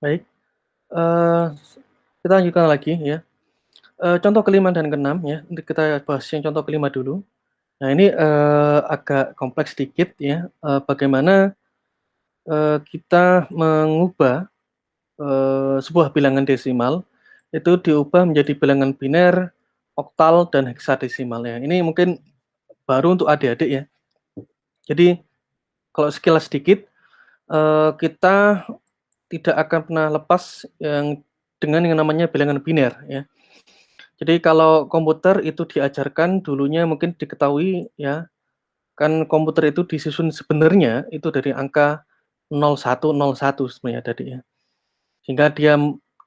Baik, eee, kita lanjutkan lagi ya, contoh kelima dan keenam ya, nanti kita bahas yang contoh kelima dulu. Nah ini, agak kompleks sedikit ya, bagaimana, kita mengubah, sebuah bilangan desimal itu diubah menjadi bilangan biner, oktal, dan heksadesimal ya. Ini mungkin baru untuk adik-adik ya. Jadi kalau sekilas sedikit, kita tidak akan pernah lepas dengan yang namanya bilangan biner ya. Jadi kalau komputer itu diajarkan dulunya mungkin diketahui ya, kan komputer itu disusun sebenarnya itu dari angka 0101 sebenarnya tadi ya. Sehingga dia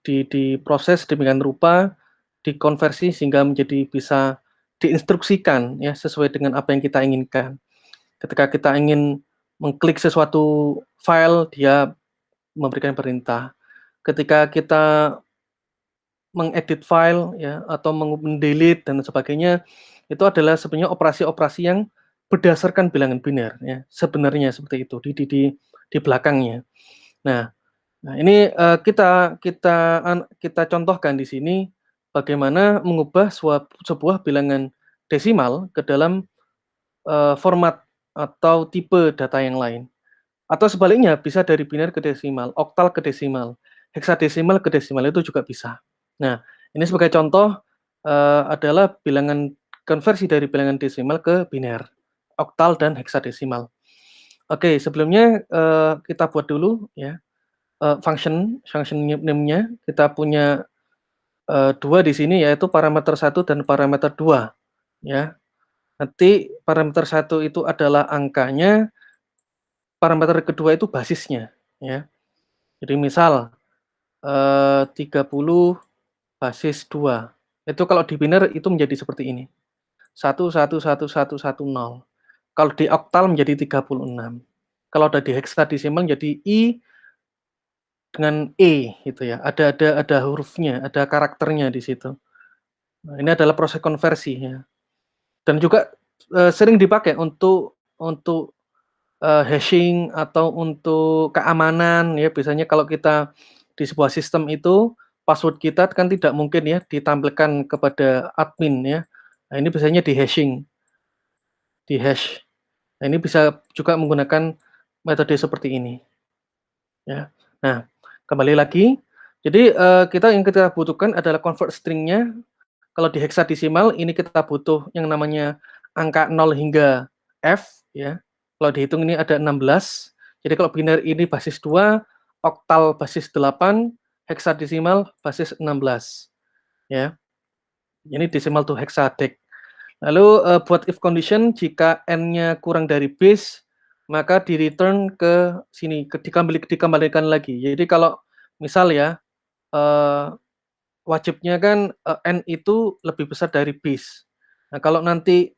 diproses demikian rupa, dikonversi sehingga menjadi bisa diinstruksikan ya sesuai dengan apa yang kita inginkan. Ketika kita ingin mengklik sesuatu file, dia memberikan perintah. Ketika kita mengedit file ya atau mendelete dan sebagainya, itu adalah sebenarnya operasi-operasi yang berdasarkan bilangan biner ya, sebenarnya seperti itu di belakangnya. Nah nah ini, kita contohkan di sini bagaimana mengubah sebuah bilangan desimal ke dalam, format atau tipe data yang lain. Atau sebaliknya bisa dari biner ke desimal, oktal ke desimal, heksadesimal ke desimal itu juga bisa. Nah, ini sebagai contoh, adalah bilangan konversi dari bilangan desimal ke biner, oktal dan heksadesimal. Oke, sebelumnya, kita buat dulu ya, function name-nya kita punya, 2 di sini yaitu parameter satu dan parameter 2 ya. Nanti parameter satu itu adalah angkanya, parameter kedua itu basisnya ya. Jadi misal 30 basis 2. Itu kalau di biner itu menjadi seperti ini, 1111110. Kalau di oktal menjadi 36. Kalau ada di heksadesimal menjadi I dengan E gitu ya, ada hurufnya, ada karakternya di situ. Nah, ini adalah proses konversi ya, dan juga, sering dipakai untuk hashing atau untuk keamanan ya, biasanya kalau kita di sebuah sistem itu, password kita kan tidak mungkin ya ditampilkan kepada admin ya. Nah ini biasanya di-hashing, di-hash. Nah ini bisa juga menggunakan metode seperti ini ya. Nah, kembali lagi, jadi, yang kita butuhkan adalah convert string-nya. Kalau di heksadesimal ini kita butuh yang namanya angka 0 hingga F ya. Kalau dihitung ini ada 16. Jadi kalau biner ini basis 2, oktal basis 8, heksadesimal basis 16 ya. Ini decimal to hexadec. Lalu, buat if condition jika n-nya kurang dari base, maka di-return ke sini, dikembalikan lagi. Jadi kalau misal ya, eee wajibnya kan, N itu lebih besar dari base. Nah, kalau nanti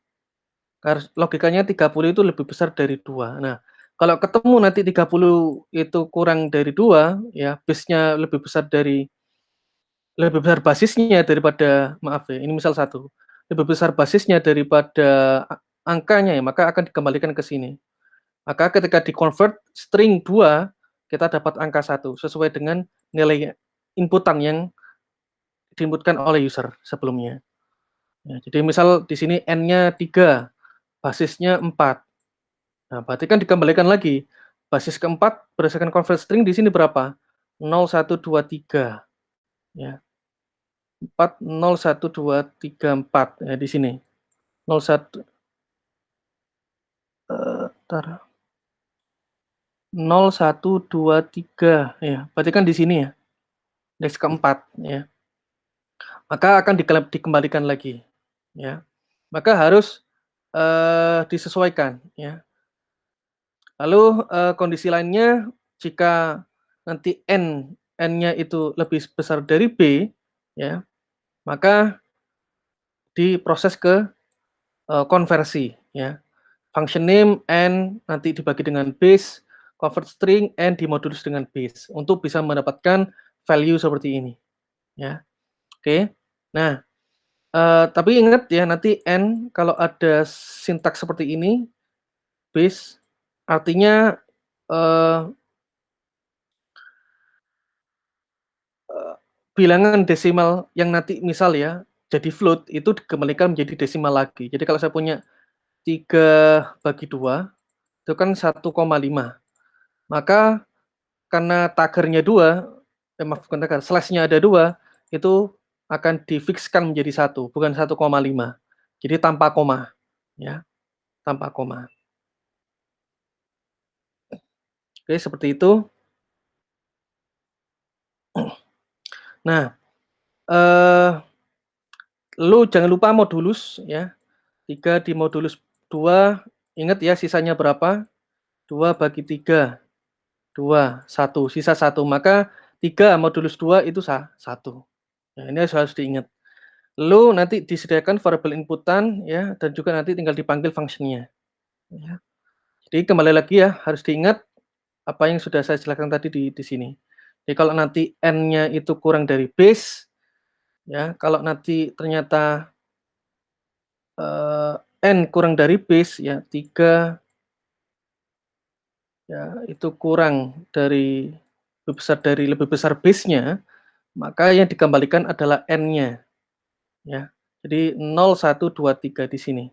logikanya 30 itu lebih besar dari 2. Nah, kalau ketemu nanti 30 itu kurang dari 2, ya, base-nya lebih besar basisnya daripada maaf ya, ini misal 1, lebih besar basisnya daripada angkanya ya, maka akan dikembalikan ke sini. Maka ketika di-convert string 2, kita dapat angka 1 sesuai dengan nilai inputan yang diinputkan oleh user sebelumnya. Ya, jadi misal di sini n-nya 3, basisnya 4. Nah, berarti kan dikembalikan lagi, basis keempat berdasarkan convert string di sini berapa? 0, 1, 2, 3, ya. 4, 0, 1, 2, 3, 4, ya di sini. 0, 1, entar, 0, 1, 2, 3, ya. Berarti kan di sini ya, indeks keempat, ya. Maka akan dikembalikan lagi, ya. Maka harus, disesuaikan, ya. Lalu, kondisi lainnya jika nanti n-nya itu lebih besar dari B, ya, maka diproses ke, konversi, ya. Function name n nanti dibagi dengan base, convert string n dimodulus dengan base untuk bisa mendapatkan value seperti ini, ya. Oke. Nah, tapi ingat ya nanti n kalau ada sintaks seperti ini, base artinya, eee bilangan desimal yang nanti misal ya, jadi float itu dikembalikan menjadi desimal lagi. Jadi kalau saya punya 3/2 itu kan 1,5. Maka karena taggernya 2, maaf bukan tagger, slash-nya ada 2, itu akan difikskan menjadi 1, bukan 1,5. Jadi tanpa koma, ya, tanpa koma. Oke, seperti itu. Nah, eee, lalu jangan lupa modulus ya, 3 di modulus 2, ingat ya sisanya berapa? 2 bagi 3, 2, 1, sisa 1, maka 3 modulus 2 itu 1. Nah, ini harus diingat. Lalu nanti disediakan variabel inputan ya, dan juga nanti tinggal dipanggil fungsinya, ya. Jadi kembali lagi ya, harus diingat apa yang sudah saya jelaskan tadi di sini. Jadi kalau nanti n-nya itu kurang dari base, ya, kalau nanti ternyata, eee, n kurang dari base ya, 3 ya, itu kurang dari lebih besar base-nya, maka yang dikembalikan adalah n-nya, ya. Jadi 0, 1, 2, 3 di sini.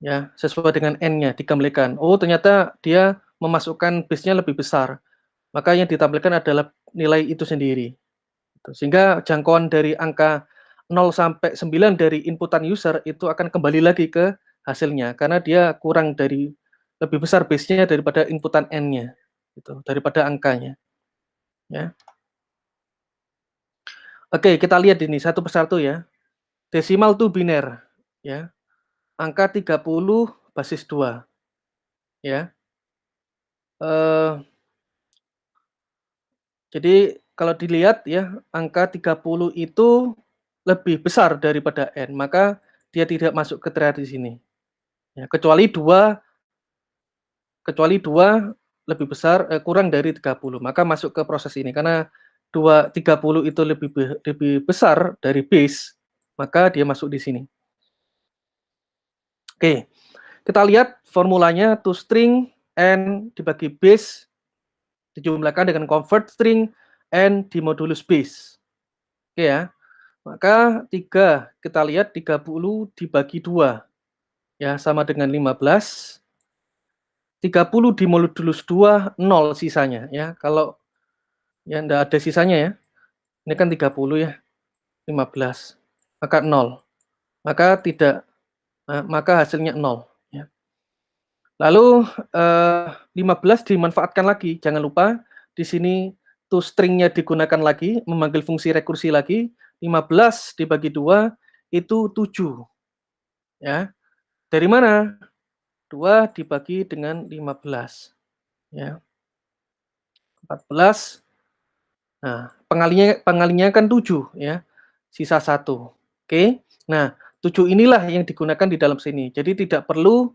Ya, sesuai dengan n-nya dikembalikan. Oh, ternyata dia memasukkan base-nya lebih besar, maka yang ditampilkan adalah nilai itu sendiri, gitu. Sehingga jangkauan dari angka 0 sampai 9 dari inputan user itu akan kembali lagi ke hasilnya, karena dia kurang dari lebih besar base-nya daripada inputan n-nya, gitu, daripada angkanya, ya. Oke, kita lihat ini satu persatu ya. Desimal to biner, ya. Angka 30 basis 2, ya. Eee Jadi kalau dilihat ya, angka 30 itu lebih besar daripada n, maka dia tidak masuk kriteria di sini. Ya, kecuali dua lebih besar kurang dari 30, maka masuk ke proses ini. Karena 30 itu lebih besar dari base, maka dia masuk di sini. Oke, kita lihat formulanya toString n dibagi base dijumlahkan dengan convert string n dimodulus base. Oke ya. Maka 3 kita lihat 30 dibagi 2, ya sama dengan 15. 30 dimodulus 2, 0 sisanya ya. Kalau ya ndak ada sisanya ya. Ini kan 30 ya, 15, maka 0. Maka tidak, maka hasilnya 0 ya. Lalu, 15 dimanfaatkan lagi, jangan lupa di sini toString-nya digunakan lagi, memanggil fungsi rekursi lagi, 15 dibagi 2 itu 7 ya. Dari mana? 2 dibagi dengan 15 ya, 14. Nah, pengalinya kan 7 ya, sisa 1. Oke. Nah, 7 inilah yang digunakan di dalam sini. Jadi tidak perlu,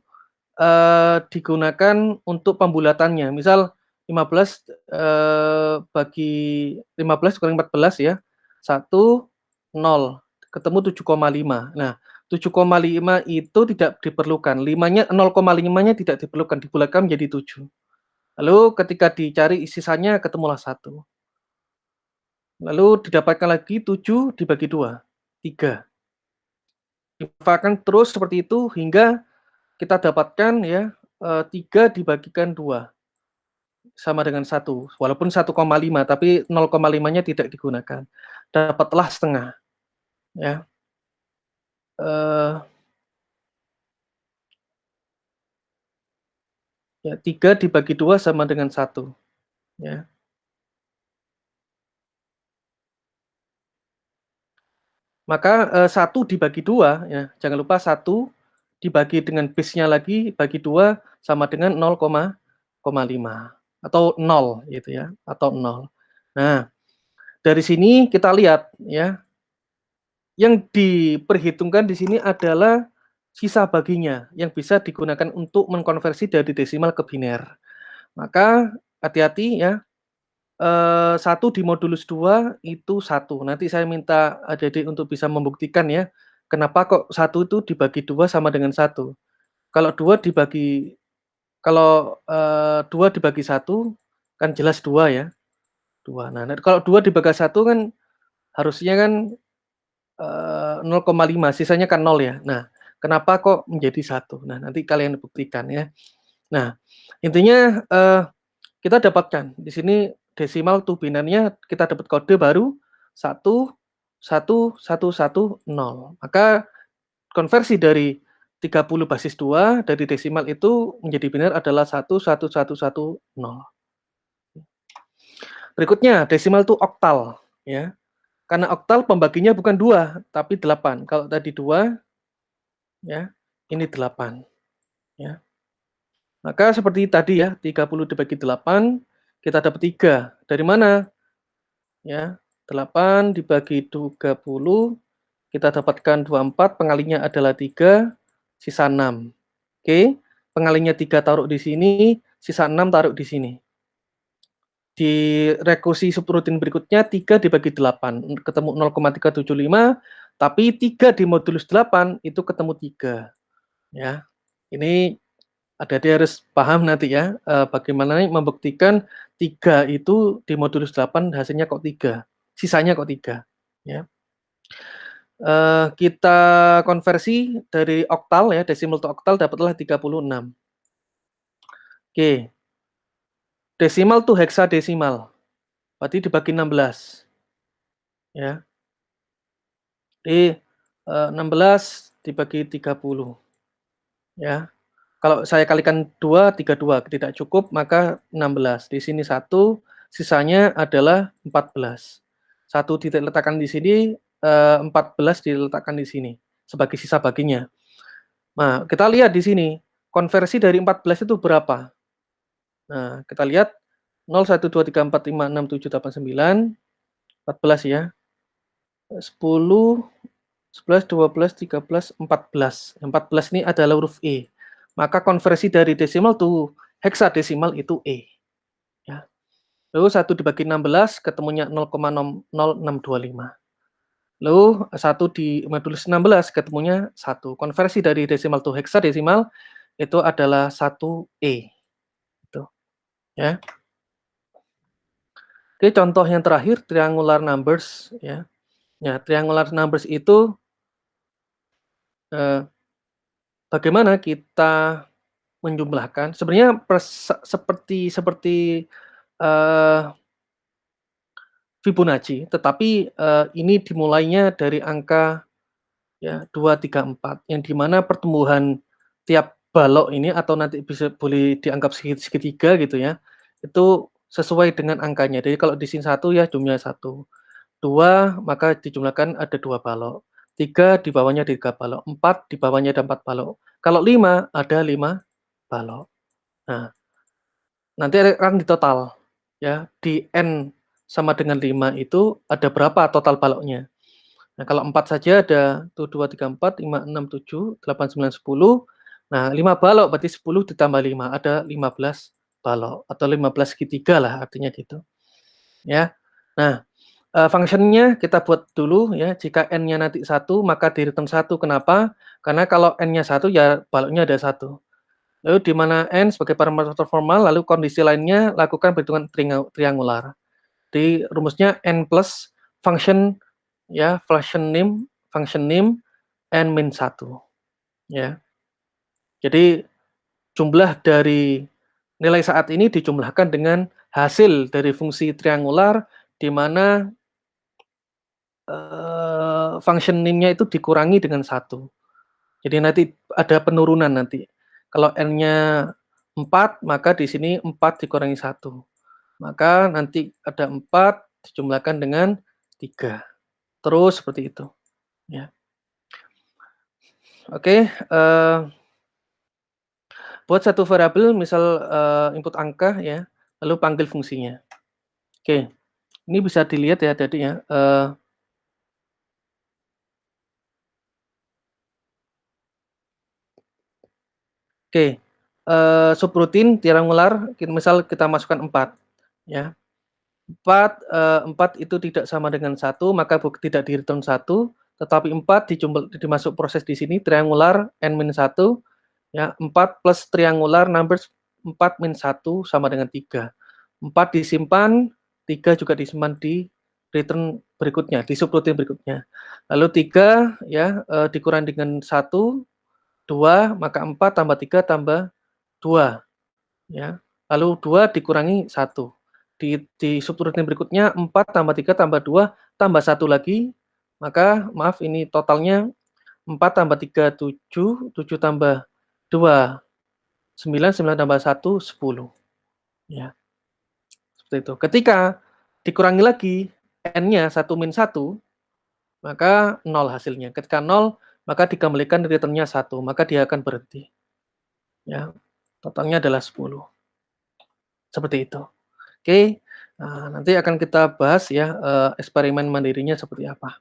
digunakan untuk pembulatannya. Misal 15, bagi 15 kurang 14 ya, 1, 0, ketemu 7,5. Nah, 7,5 itu tidak diperlukan, 0,5-nya tidak diperlukan, dibulatkan menjadi 7. Lalu ketika dicari sisanya ketemulah 1. Lalu didapatkan lagi 7 dibagi 2, 3. Dimanfaatkan terus seperti itu hingga kita dapatkan ya, 3 dibagikan 2 sama dengan 1, walaupun 1,5 tapi 0,5-nya tidak digunakan. Dapatlah setengah ya, eee, ya 3 dibagi 2 sama dengan 1 ya. Maka, 1 dibagi 2 ya, jangan lupa 1 dibagi dengan base-nya lagi bagi 2 sama dengan 0,5 atau 0 gitu ya, atau 0. Nah, dari sini kita lihat ya, yang diperhitungkan di sini adalah sisa baginya yang bisa digunakan untuk mengkonversi dari desimal ke biner. Maka hati-hati ya, 1 dimodulus 2 itu 1. Nanti saya minta adik-adik untuk bisa membuktikan ya, kenapa kok 1 itu dibagi 2 sama dengan 1. Kalau 2 dibagi kalau, 2 dibagi 1 kan jelas 2 ya, 2. Nah, kalau 2 dibagi 1 kan harusnya kan 0,5, sisanya kan 0 ya. Nah, kenapa kok menjadi 1? Nah, nanti kalian buktikan ya. Nah, intinya, kita dapatkan di sini desimal to binarnya kita dapat kode baru 1, 1, 1, 1, 0. Maka konversi dari 30 basis 2 dari desimal itu menjadi binar adalah 1, 1, 1, 1, 0. Berikutnya desimal to oktal ya. Karena oktal pembaginya bukan 2 tapi 8. Kalau tadi 2 ya, ini 8 ya. Maka seperti tadi ya, 30 dibagi 8 kita dapat 3. Dari mana? Ya, 8 dibagi 30 kita dapatkan 24, pengalinya adalah 3, sisa 6. Oke, pengalinya 3 taruh di sini, sisa 6 taruh di sini. Di rekursi subrutin berikutnya 3 dibagi 8, ketemu 0,375, tapi 3 dimodulus 8 itu ketemu 3. Ya. Ini adik-adik harus paham nanti ya, bagaimana membuktikan 3 itu dimodulus 8 hasilnya kok 3, sisanya kok 3, ya. Kita konversi dari oktal ya, desimal to oktal dapatlah 36. Oke. Desimal to heksadesimal. Berarti dibagi 16. Ya. Jadi 16 dibagi 30. Ya. Kalau saya kalikan 2, 32 tidak cukup maka 16. Di sini 1, sisanya adalah 14. 1 diletakkan di sini, 14 diletakkan di sini sebagai sisa baginya. Nah, kita lihat di sini, konversi dari 14 itu berapa? Nah, kita lihat 0, 1, 2, 3, 4, 5, 6, 7, 8, 9, 14 ya. 10, 11, 12, 13, 14. 14 ini adalah huruf E. Maka konversi dari desimal to heksadesimal itu E. Ya. Lalu 1 dibagi 16 ketemunya 0,0625. Lalu 1 dimodulus 16 ketemunya 1. Konversi dari desimal to heksadesimal itu adalah 1E. Gitu. Ya. Oke, contoh yang terakhir triangular numbers ya. Ya, triangular numbers itu bagaimana kita menjumlahkan sebenarnya seperti eee, Fibonacci, tetapi, ini dimulainya dari angka ya 2, 3, 4 yang di mana pertumbuhan tiap balok ini atau nanti bisa boleh dianggap segitiga gitu ya, itu sesuai dengan angkanya. Jadi kalau di sini 1 ya jumlahnya 1, 2 maka dijumlahkan ada 2 balok, 3 di bawahnya 3 balok, 4 di bawahnya ada 4 balok. Kalau 5 ada 5 balok. Nah, nanti akan ditotal ya, di N sama dengan 5 itu ada berapa total baloknya. Nah, kalau 4 saja ada tuh 2, 3, 4, 5, 6, 7, 8, 9, 10. Nah, 5 balok berarti 10 ditambah 5 ada 15 balok atau 15 segitiga lah artinya gitu, ya. Nah, function-nya kita buat dulu ya, jika N-nya nanti 1 maka di return 1, kenapa? Karena kalau N-nya 1 ya baloknya ada 1. Lalu di mana N sebagai parameter formal, lalu kondisi lainnya lakukan perhitungan triangular. Di rumusnya N plus function ya, function name N min 1 ya. Jadi jumlah dari nilai saat ini dijumlahkan dengan hasil dari fungsi triangular di mana function name-nya itu dikurangi dengan 1. Jadi nanti ada penurunan nanti. Kalau N-nya 4, maka di sini 4 dikurangi 1. Maka nanti ada 4 dijumlahkan dengan 3. Terus seperti itu, ya. Oke, buat satu variabel misal, input angka ya, lalu panggil fungsinya. Oke, ini bisa dilihat ya tadi ya, oke, subrutin triangular misal kita masukkan 4 ya. 4 itu tidak sama dengan 1 maka tidak di-return 1, tetapi 4 dimasuk proses di sini triangular N-1 ya, 4 plus triangular numbers 4 min 1 sama dengan 3. 4 disimpan, 3 juga disimpan di return berikutnya, di subrutin berikutnya. Lalu 3 ya, dikurangi dengan 1, 2, maka 4 tambah 3 tambah 2 ya. Lalu 2 dikurangi 1. Di subrutin berikutnya 4 tambah 3 tambah 2 tambah 1 lagi, maka maaf ini totalnya 4 tambah 3 7, 7 tambah 2 9, 9 tambah 1 10 ya, seperti itu. Ketika dikurangi lagi n-nya 1 - 1, maka 0 hasilnya. Ketika 0, maka dikembalikan returnnya 1, maka dia akan berhenti. Ya, totalnya adalah 10. Seperti itu. Oke, nanti akan kita bahas ya, eksperimen mandirinya seperti apa.